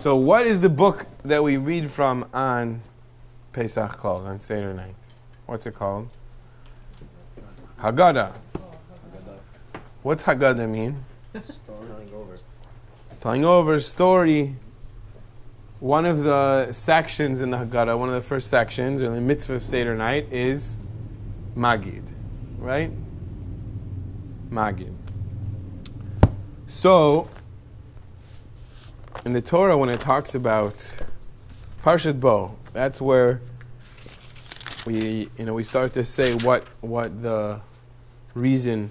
So what is the book that we read from on Pesach called, on Seder night? What's it called? Haggadah. What's Haggadah mean? Telling over, story. One of the sections in the Haggadah, one of the first sections, or the Mitzva of Seder night, is Magid. Right? Magid. So, in the Torah, when it talks about Parshat Bo, that's where we start to say what the reason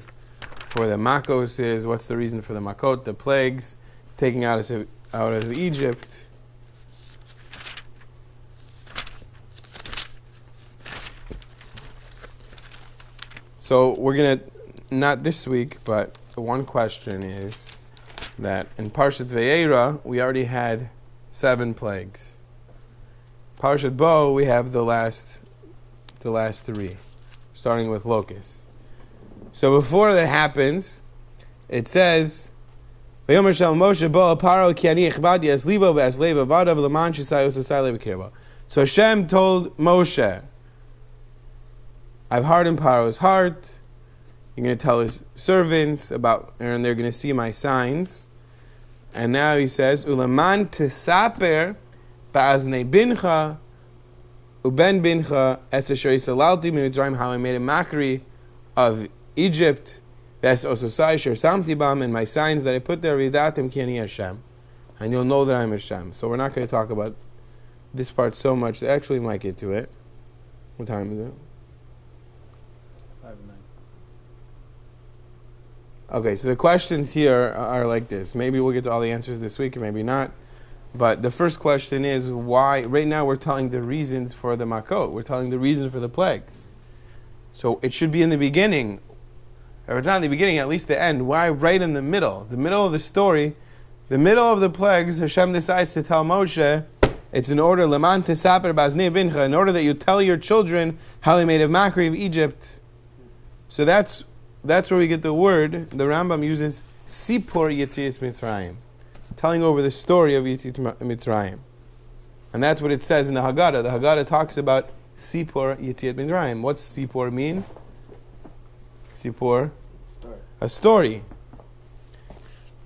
for the Makos is, what's the reason for the Makot, the plagues, taking out of Egypt. So we're going to, not this week, but the one question is that in Parshat Vayera, we already had 7 plagues. Parshat Bo, we have the last 3, starting with locusts. So before that happens, it says, So Hashem told Moshe, I've hardened Paro's heart. You're going to tell his servants about, and they're going to see my signs. And now he says, Ulaman tesaper ba'aznei bincha uben bincha es asher yisalalti mitzrayim, how I made a mockery of Egypt, ves ososai asher samti bam, and my signs that I put there, vidatim ki ani Hashem, and you'll know that I'm Hashem. So we're not going to talk about this part so much. Actually, we might get to it. What time is it? 5 and 9. Okay, so the questions here are like this. Maybe we'll get to all the answers this week, or maybe not. But the first question is why. Right now, we're telling the reasons for the makot. We're telling the reason for the plagues. So it should be in the beginning. If it's not in the beginning, at least the end. Why right in the middle? The middle of the story, the middle of the plagues, Hashem decides to tell Moshe, it's in order, Leman tesaper ba'aznei bincha, in order that you tell your children how he made a mockery of Egypt. So that's where we get the word. The Rambam uses Sipur Yetzias Mitzrayim, telling over the story of Yetzias Mitzrayim. And that's what it says in the Haggadah. The Haggadah talks about Sipur Yetzias Mitzrayim. What's Sipur mean? Sipur? A story.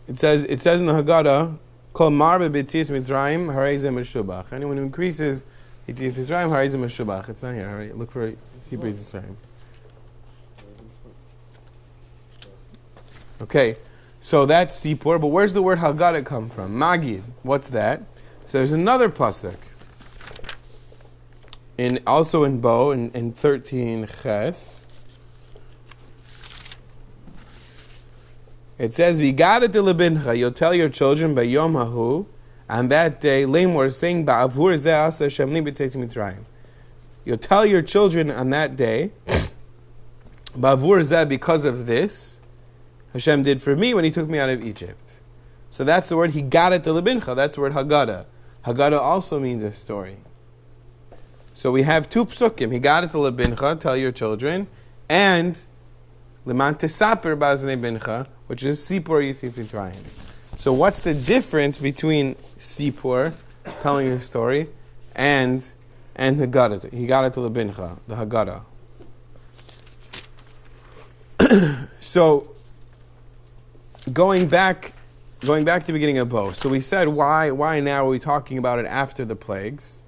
It says in the Haggadah, Kol marbe b'Yetzias Mitzrayim harei zeh meshubach. Anyone who increases Yetzias Mitzrayim harei zeh meshubach. It's not here. Right? Look for Sipur Yetzias Mitzrayim. Okay, so that's Sipur, but where's the word Haggadah come from? Magid. What's that? So there's another pasuk. Also in Bo, in 13 Ches. It says, V'gadat lebincha, you'll tell your children by Yom Hahu, on that day, Lemor, saying, Ba'avur zeh asa Hashem li b'tzeis Mitzrayim. You'll tell your children on that day, Ba'avur zeh, because of this, Hashem did for me when he took me out of Egypt. So that's the word Higadat lebincha. That's the word Haggadah. Haggadah also means a story. So we have 2 psukim. Higadat lebincha, tell your children, and Leman tesaper ba'aznei bincha, which is Sipur Yetzias Mitzrayim. So what's the difference between Sipur, telling a story, and Haggadah? Higadat lebincha, the Haggadah. So Going back to the beginning of Bo. So we said, why now are we talking about it after the plagues?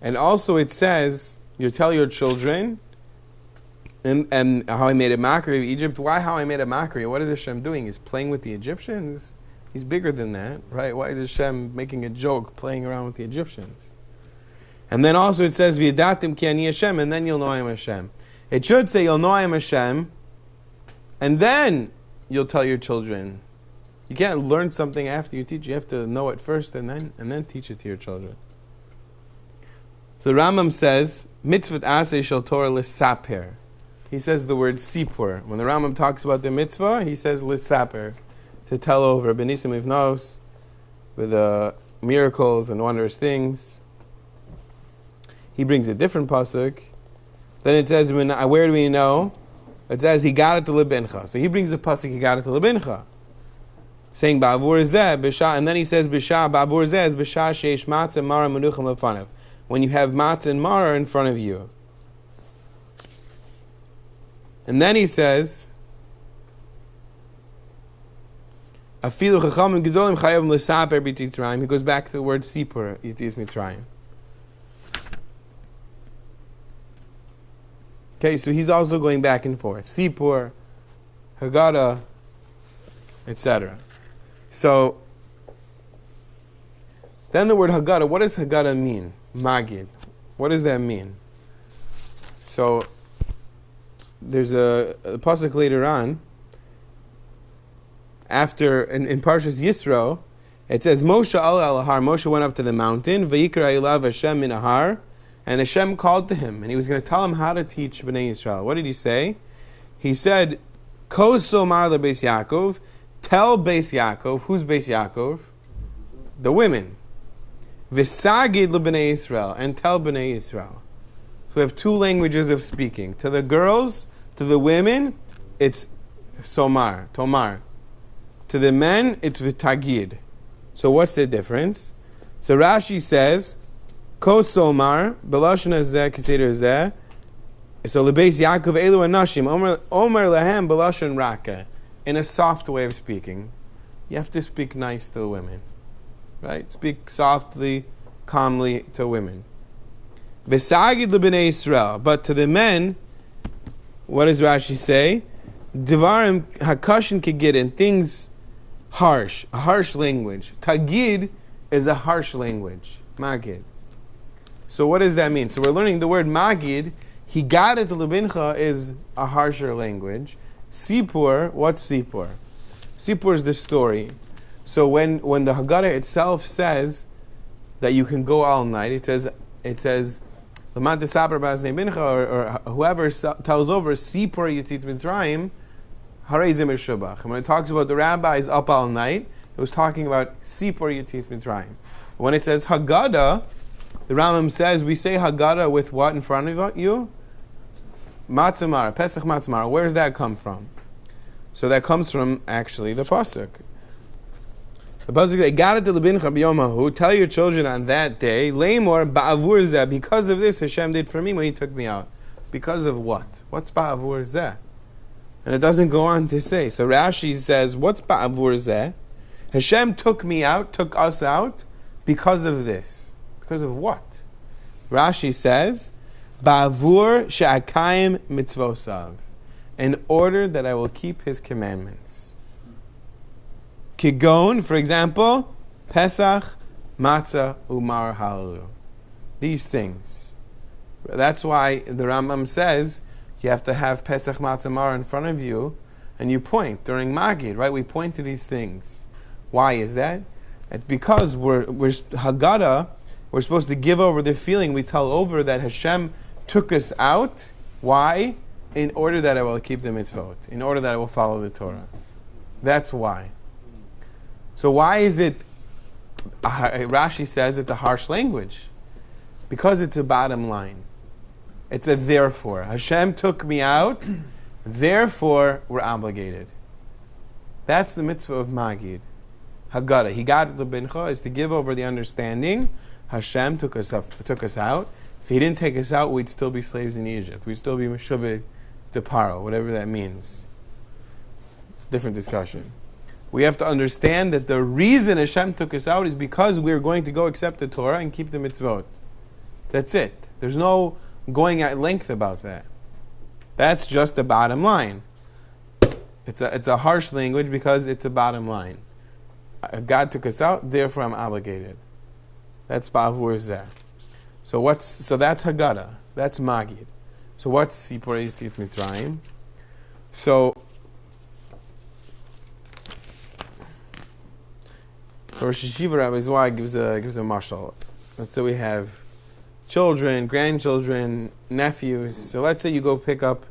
And also it says, you tell your children, and how I made a mockery of Egypt. Why how I made a mockery? What is Hashem doing? He's playing with the Egyptians? He's bigger than that, right? Why is Hashem making a joke, playing around with the Egyptians? And then also it says, V'yadatim ki ani Hashem, and then you'll know I am Hashem. It should say, you'll know I am Hashem, and then you'll tell your children. You can't learn something after you teach. You have to know it first and then teach it to your children. So the Rambam says, Mitzvot aseh shel Torah l'saper. He says the word sipur. When the Rambam talks about the mitzvah, he says l'saper, to tell over benisim ivnos, with miracles and wondrous things. He brings a different pasuk. Then it says, where do we know? It says, he got it to lebincha. So he brings the pasuk, he got it to lebincha. saying ba'avur zeh b'shah, and then he says b'shah ba'avur zeh is b'shah sheish matzah mara menuchim lefanav, when you have matzah and mara in front of you. And then he says afilu chachamim gedolim chayavim l'saper b'titzrayim. He goes back to the word sipur yitis mitzrayim. Okay, so he's also going back and forth. Sipur, Haggadah, etc. So, then the word Haggadah, what does Haggadah mean? Magid. What does that mean? So, there's a pasuk later on, after, in Parshas Yisro, it says, Moshe al har, Moshe went up to the mountain, Vayikra ilav Hashem min ahar, and Hashem called to him, and he was going to tell him how to teach Bnei Yisrael. What did he say? He said, Ko somar leBeis Yaakov, tell Beis Yaakov. Who's Beis Yaakov? The women. V'sagid leBnei Yisrael, and tell Bnei Yisrael. So we have two languages of speaking. To the girls, to the women, it's somar, tomar. To the men, it's v'tagid. So what's the difference? So Rashi says, Ko somar, belashon hazeh, keseder hazeh. So lebeis Yaakov elu anashim, omer lehem belashon raka. In a soft way of speaking, you have to speak nice to the women, right? Speak softly, calmly to women. Besagid lebnei Yisrael, but to the men, what does Rashi say? Devarim hakashin kegidin, things harsh, a harsh language. Tagid is a harsh language. Magid. So what does that mean? So we're learning the word magid. Higadet lebincha is a harsher language. Sipur, what's Sipur? Sipur is the story. So when the Haggadah itself says that you can go all night, it says Lamad Saper Baznei Bincha, or whoever tells over Sipur Yitzit Mitzrayim, Harei Zimir Shubach. And when it talks about the rabbis up all night, it was talking about Sipur Yitzit Mitzrayim. When it says Haggadah, the Rambam says, we say Haggadah with what in front of you? Matzamar, Pesach Matzamar. Where does that come from? So that comes from, actually, the pasuk. The pasuk, they got it to lebincha b'yomahu. Tell your children on that day, Leimor ba'avur zeh, because of this Hashem did for me when He took me out. Because of what? What's ba'avur zeh? And it doesn't go on to say. So Rashi says, what's ba'avur zeh? Hashem took me out, took us out, because of this. Because of what? Rashi says, Ba'avur she'akayim mitzvosav, in order that I will keep His commandments. Kigon, for example, Pesach, Matzah, Umar, Halalu. These things. That's why the Rambam says you have to have Pesach, Matzah, Mar in front of you, and you point during Magid, right? We point to these things. Why is that? It's because we're Haggadah. We're supposed to give over the feeling. We tell over that Hashem took us out. Why? In order that I will keep the mitzvot. In order that I will follow the Torah. That's why. So why is it, Rashi says it's a harsh language? Because it's a bottom line. It's a therefore. Hashem took me out, therefore we're obligated. That's the mitzvah of Magid. Haggadah. Higadet lebincha is to give over the understanding. Hashem took us out. If He didn't take us out, we'd still be slaves in Egypt. We'd still be meshubed to Paro, whatever that means. It's a different discussion. We have to understand that the reason Hashem took us out is because we're going to go accept the Torah and keep the mitzvot. That's it. There's no going at length about that. That's just the bottom line. It's a harsh language because it's a bottom line. God took us out, therefore I'm obligated. That's ba'avur zeh. So that's Haggadah. That's Magid. So what's Sipur Yitzit Mitzrayim? So Rosh Hashiva Rabbi Zwag gives a mashal. Let's say we have children, grandchildren, nephews. So let's say you go pick up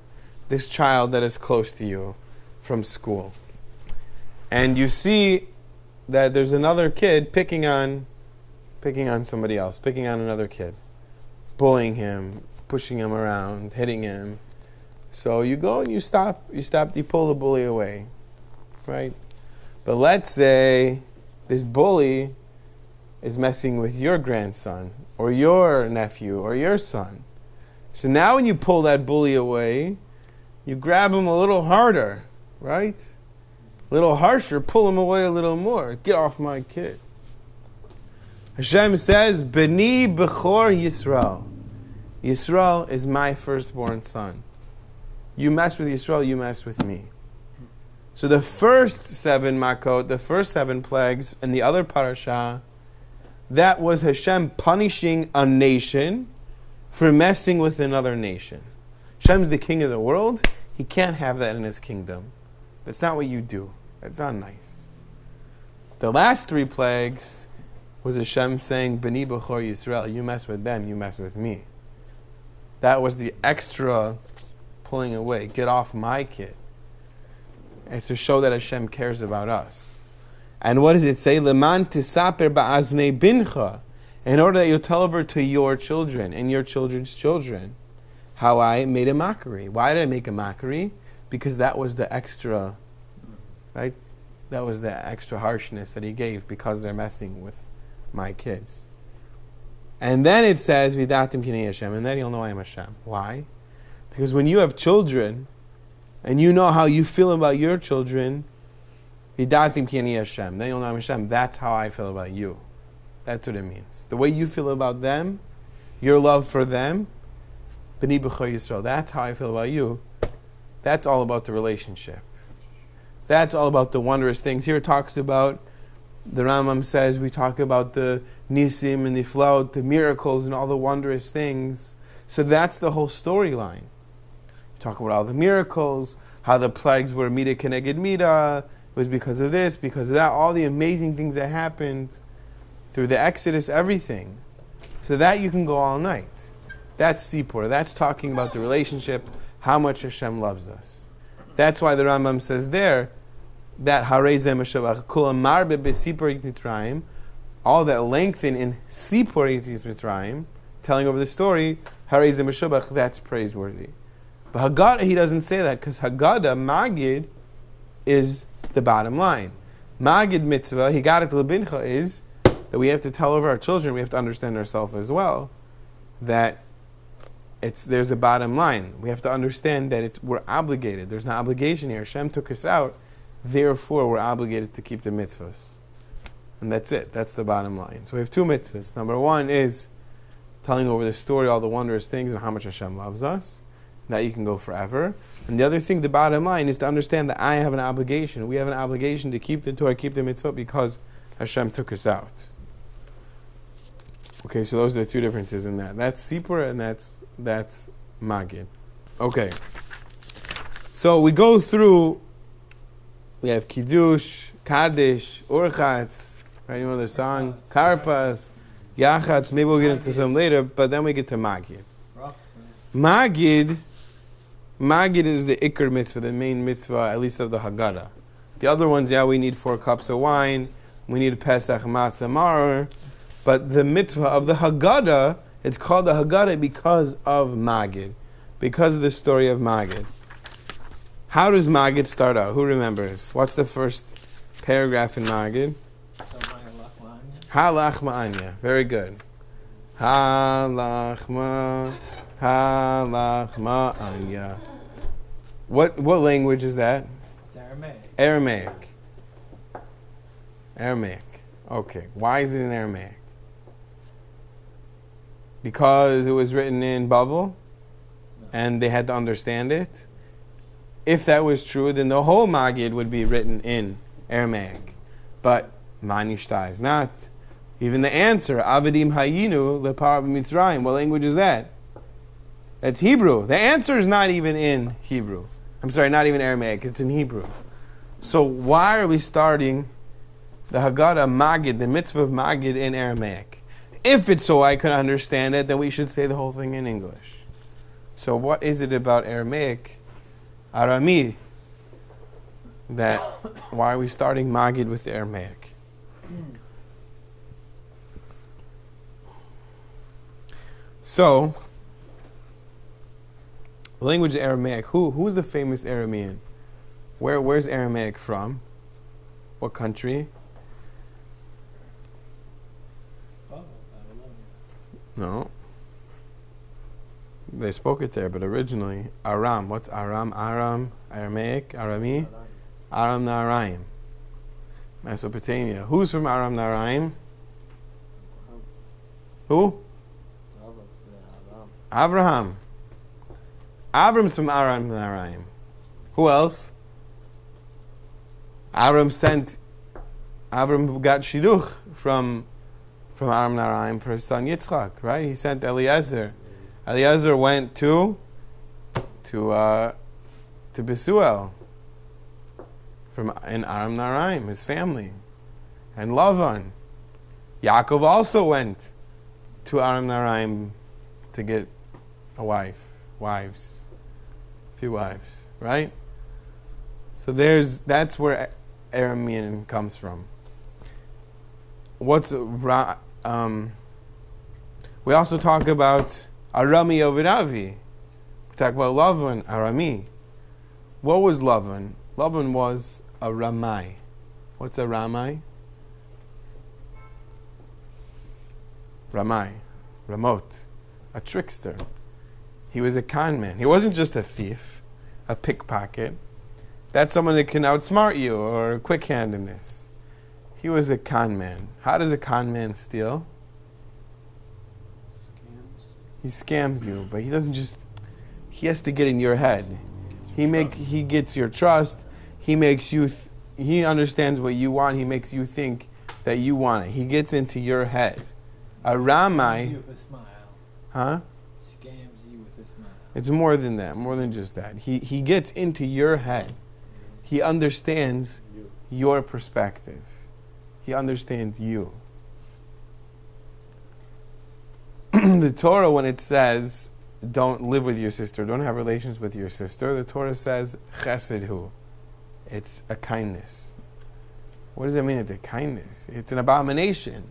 this child that is close to you from school, and you see that there's another kid picking on somebody else, picking on another kid, bullying him, pushing him around, hitting him. So you go and you stop, you pull the bully away, right? But let's say this bully is messing with your grandson, or your nephew, or your son. So now when you pull that bully away, you grab him a little harder, right? A little harsher, pull him away a little more. Get off my kid. Hashem says, B'ni B'chor Yisrael. Yisrael is my firstborn son. You mess with Yisrael, you mess with me. So the first 7 makot, the first 7 plagues, and the other parasha, that was Hashem punishing a nation for messing with another nation. Hashem's the king of the world. He can't have that in his kingdom. That's not what you do. That's not nice. The last 3 plagues was Hashem saying, B'ni B'chor Yisrael, you mess with them, you mess with me. That was the extra pulling away. Get off my kid. It's to show that Hashem cares about us. And what does it say? Leman tisaper ba'aznei bincha. In order that you'll tell over to your children and your children's children how I made a mockery. Why did I make a mockery? Because that was the extra, right? That was the extra harshness that he gave because they're messing with my kids. And then it says, Vidatim kinei Hashem, and then you'll know I am Hashem. Why? Because when you have children, and you know how you feel about your children, Vidatim kinei Hashem, then you'll know I'm Hashem. That's how I feel about you. That's what it means. The way you feel about them, your love for them, B'ni B'chor Yisrael, that's how I feel about you. That's all about the relationship. That's all about the wondrous things. Here it talks about, the Rambam says, we talk about the nisim and the flout, the miracles and all the wondrous things. So that's the whole storyline. You talk about all the miracles, how the plagues were mida keneged mida, it was because of this, because of that, all the amazing things that happened through the Exodus, everything. So that you can go all night. That's Sipur. That's talking about the relationship, how much Hashem loves us. That's why the Rambam says there, that Harei Zeh Meshavach Kula Marbe B'Sipur Yitzrayim, all that lengthen in Sipur Yitzrayim, telling over the story, Harei Zeh Meshavach, that's praiseworthy. But Haggadah, he doesn't say that, because Haggadah, Magid, is the bottom line. Magid Mitzvah, Higarat Lebincha, is that we have to tell over our children, we have to understand ourselves as well, that there's a bottom line. We have to understand that we're obligated. There's an obligation here. Hashem took us out. Therefore, we're obligated to keep the mitzvahs. And that's it. That's the bottom line. So we have 2 mitzvahs. Number 1 is telling over the story, all the wondrous things and how much Hashem loves us. That you can go forever. And the other thing, the bottom line, is to understand that I have an obligation. We have an obligation to keep the Torah, keep the mitzvah, because Hashem took us out. Okay, so those are the 2 differences in that. That's Sipur and that's Magid. Okay. So we go through, we have Kiddush, Kaddish, Urchatz, right? You know the song? Karpas, Yachatz, maybe we'll get into some later, but then we get to Magid. Magid is the Iker mitzvah, the main mitzvah, at least of the Haggadah. The other ones, we need 4 cups of wine, we need Pesach, Matzah, Maror, but the mitzvah of the Haggadah, it's called the Haggadah because of Magid, because of the story of Magid. How does Magid start out? Who remembers? What's the first paragraph in Magid? Halach ma'anya. Very good. Halach ma'anya. What language is that? Aramaic. Aramaic. Okay. Why is it in Aramaic? Because it was written in Bavel and they had to understand it? If that was true, then the whole Magid would be written in Aramaic. But Manishta is not. Even the answer, Avadim Hayinu Lepar Mitzrayim, what language is that? That's Hebrew. The answer is not even in Hebrew. I'm sorry, not even Aramaic, it's in Hebrew. So why are we starting the Haggadah Magid, the mitzvah of Magid, in Aramaic? If it's so I can understand it, then we should say the whole thing in English. So what is it about Aramaic, Arami, that why are we starting Magid with Aramaic? So, language Aramaic. Who's the famous Aramean? Where's Aramaic from? What country? No. They spoke it there, but originally, Aram. What's Aram? Aram, Aramaic, Arami? Aram Naharaim. Mesopotamia. Who's from Aram Naharaim? Who? Abraham. Avram's from Aram Naharaim. Who else? Avram got Shidduch from Aram Naharaim for his son Yitzchak, right? He sent Eliezer. Eliezer went to Besuel in Aram Naharaim, his family, and Lavan. Yaakov also went to Aram Naharaim to get a few wives, right? So that's where Aramean comes from. We also talk about Arami Oviravi. We talk about Lavan, Arami. What was Lavan? Lavan was a Ramai. What's a Ramai? Ramai. Ramot. A trickster. He was a con man. He wasn't just a thief, a pickpocket. That's someone that can outsmart you or quick-handedness. He was a con man. How does a con man steal? He scams you, but he doesn't just. He has to get in your head. He gets your trust. He makes you. He understands what you want. He makes you think that you want it. He gets into your head. A Ramai. Huh? Scams you with a smile. It's more than that. More than just that. He gets into your head. He understands your perspective. He understands you. The Torah, when it says, don't live with your sister, don't have relations with your sister, the Torah says, chesed hu. It's a kindness. What does that mean? It's a kindness. It's an abomination.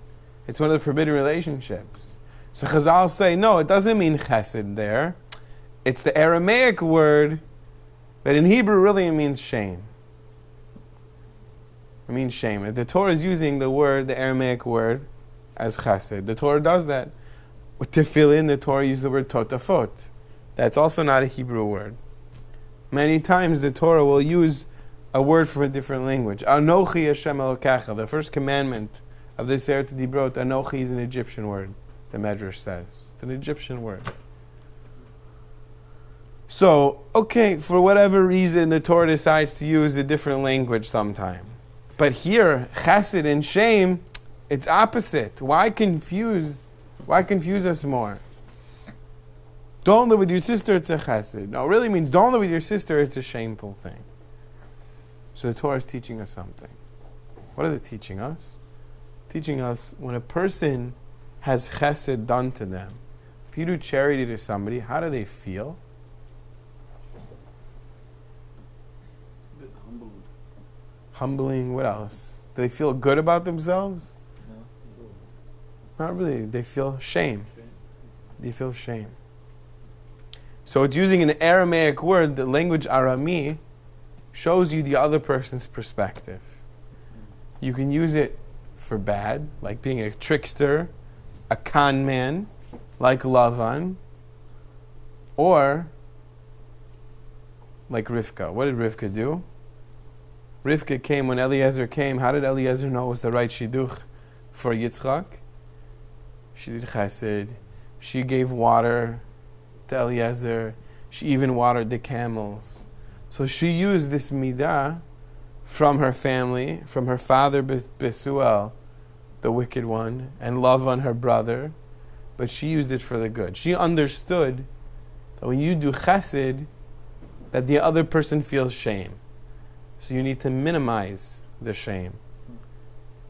It's one of the forbidden relationships. So Chazal say, no, it doesn't mean chesed there. It's the Aramaic word, but in Hebrew really it means shame. It means shame. The Torah is using the Aramaic word, as chesed. The Torah does that. With tefillin, the Torah uses the word totafot. That's also not a Hebrew word. Many times the Torah will use a word from a different language. Anochi Hashem Elokecha. The first commandment of the Seder Dibrot, Anochi, is an Egyptian word, the Medrash says. It's an Egyptian word. So, okay, for whatever reason, the Torah decides to use a different language sometime. But here, chesed and shame, it's opposite. Why confuse us more? Don't live with your sister, it's a chesed. No, it really means don't live with your sister, it's a shameful thing. So the Torah is teaching us something. What is it teaching us? Teaching us when a person has chesed done to them, if you do charity to somebody, how do they feel? A bit humbled. Humbling, what else? Do they feel good about themselves? No. Not really. They feel shame. They feel shame. So it's using an Aramaic word, the language Arami, shows you the other person's perspective. You can use it for bad, like being a trickster, a con man, like Lavan, or like Rivka. What did Rivka do? Rivka came when Eliezer came. How did Eliezer know it was the right shidduch for Yitzchak? She did chesed. She gave water to Eliezer. She even watered the camels. So she used this midah from her family, from her father Besuel, the wicked one, and Lavan, her brother, but she used it for the good. She understood that when you do chesed, that the other person feels shame. So you need to minimize the shame.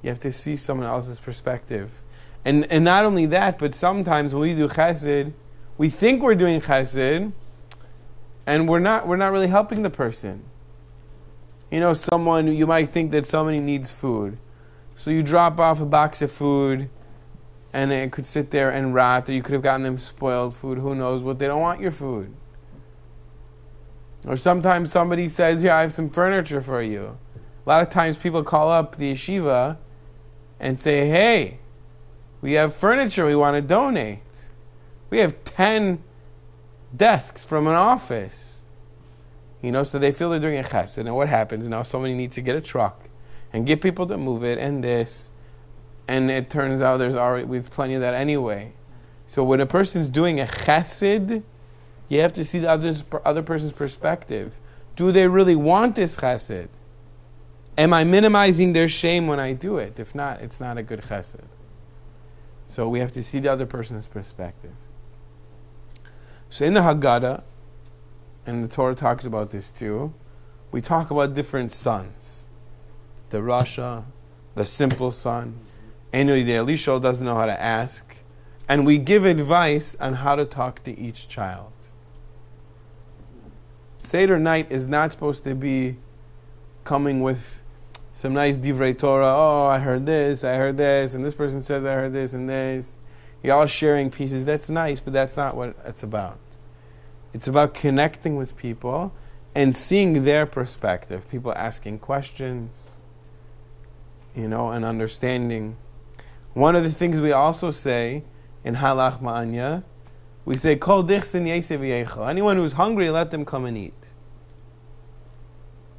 You have to see someone else's perspective. And not only that, but sometimes when we do chesed, we think we're doing chesed, and we're not really helping the person. You know, you might think that somebody needs food. So you drop off a box of food, and it could sit there and rot, or you could have gotten them spoiled food, who knows, but they don't want your food. Or sometimes somebody says, yeah, I have some furniture for you. A lot of times people call up the yeshiva and say, hey, we have furniture we want to donate. We have 10 desks from an office. So they feel they're doing a chesed. And what happens? Now somebody needs to get a truck and get people to move it and this. And it turns out we have plenty of that anyway. So when a person's doing a chesed, you have to see the other person's perspective. Do they really want this chesed? Am I minimizing their shame when I do it? If not, it's not a good chesed. So we have to see the other person's perspective. So in the Haggadah, and the Torah talks about this too, we talk about different sons. The Rasha, the simple son. Anyway, the Elisha doesn't know how to ask. And we give advice on how to talk to each child. Seder night is not supposed to be coming with some nice divrei Torah. Oh, I heard this, and this person says I heard this and this. You're all sharing pieces. That's nice, but that's not what it's about. It's about connecting with people and seeing their perspective. People asking questions, and understanding. One of the things we also say in Halach Ma'anya, we say, Kol dichsin yesev v'yeichel. Anyone who's hungry, let them come and eat.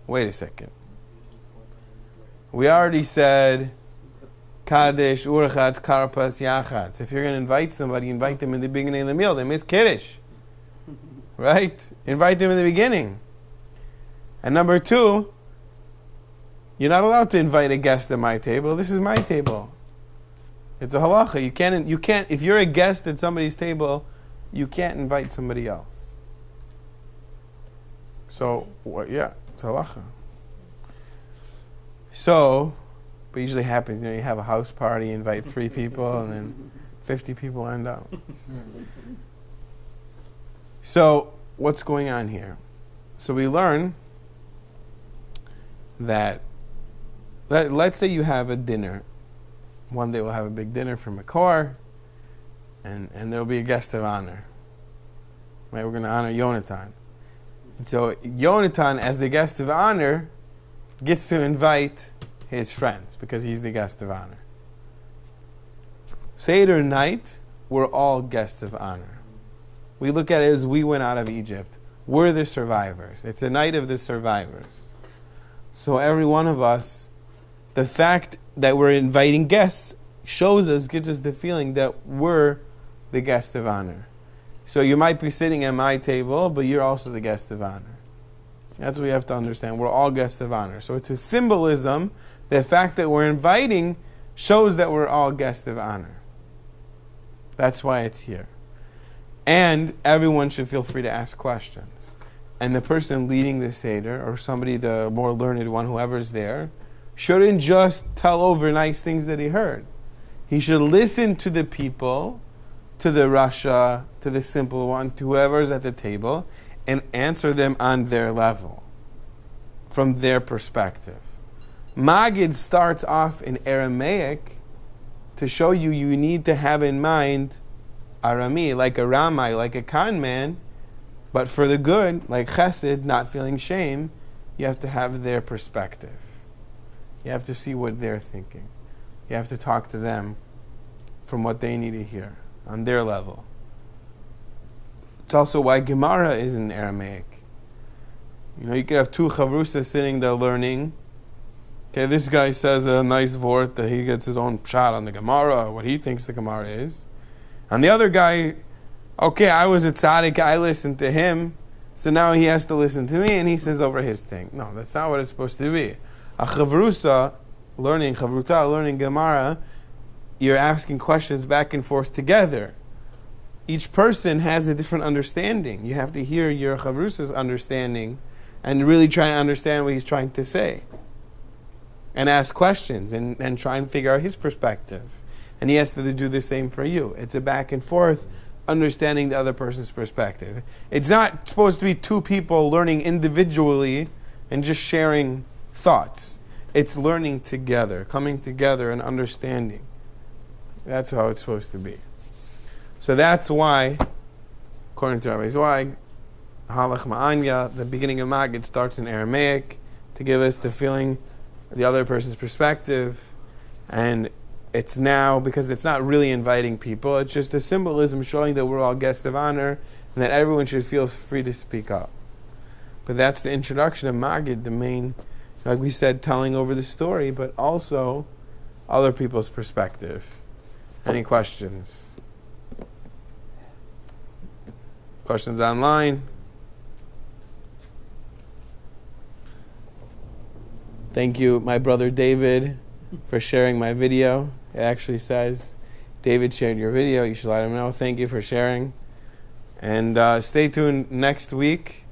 Wait a second. We already said, Kaddish, Urchatz, Karpas, Yachatz. If you're going to invite somebody, invite them in the beginning of the meal. They miss Kiddush. Right? Invite them in the beginning. And number 2, you're not allowed to invite a guest at my table. This is my table. It's a halacha. You can't. If you're a guest at somebody's table, you can't invite somebody else. So, it's halacha. So, but usually happens, you have a house party, invite 3 people, and then 50 people end up. So, what's going on here? So we learn that, let's say you have a dinner. One day we'll have a big dinner for Makor, and there will be a guest of honor. Right? We're going to honor Yonatan. And so Yonatan, as the guest of honor, gets to invite his friends because he's the guest of honor. Seder night, we're all guests of honor. We look at it as we went out of Egypt. We're the survivors. It's a night of the survivors. So every one of us, the fact that we're inviting guests gives us the feeling that we're the guest of honor. So you might be sitting at my table, but you're also the guest of honor. That's what we have to understand. We're all guests of honor. So it's a symbolism. The fact that we're inviting shows that we're all guests of honor. That's why it's here. And everyone should feel free to ask questions. And the person leading the Seder, or somebody, the more learned one, whoever's there, shouldn't just tell over nice things that he heard. He should listen to the people, to the Rasha, to the simple one, to whoever's at the table, and answer them on their level, from their perspective. Magid starts off in Aramaic to show you need to have in mind Arami, like a Ramai, like a con man, but for the good, like Chesed, not feeling shame, you have to have their perspective. You have to see what they're thinking. You have to talk to them from what they need to hear, on their level. It's also why Gemara is in Aramaic. You could have 2 chavrusas sitting there learning. Okay, this guy says a nice vort that he gets his own shot on the Gemara, what he thinks the Gemara is. And the other guy, okay, I was a tzaddik, I listened to him, so now he has to listen to me, and he says over his thing. No, that's not what it's supposed to be. A chavruta, learning Gemara, you're asking questions back and forth together. Each person has a different understanding. You have to hear your chavrusa's understanding and really try and understand what he's trying to say. And ask questions and try and figure out his perspective. And he has to do the same for you. It's a back and forth, understanding the other person's perspective. It's not supposed to be 2 people learning individually and just sharing thoughts. It's learning together, coming together and understanding. That's how it's supposed to be. So that's why, according to Rabbi Zweig, Halach Ma'anya, the beginning of Magid starts in Aramaic to give us the feeling the other person's perspective, and it's now, because it's not really inviting people, it's just a symbolism showing that we're all guests of honor and that everyone should feel free to speak up. But that's the introduction of Magid, the main, like we said, telling over the story, but also other people's perspective. Any questions? Questions online? Thank you, my brother David, for sharing my video. It actually says, David shared your video. You should let him know. Thank you for sharing. And stay tuned next week.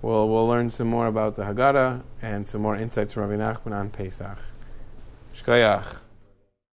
We'll learn some more about the Haggadah and some more insights from Rabbi Nachman on Pesach. Shkoyach.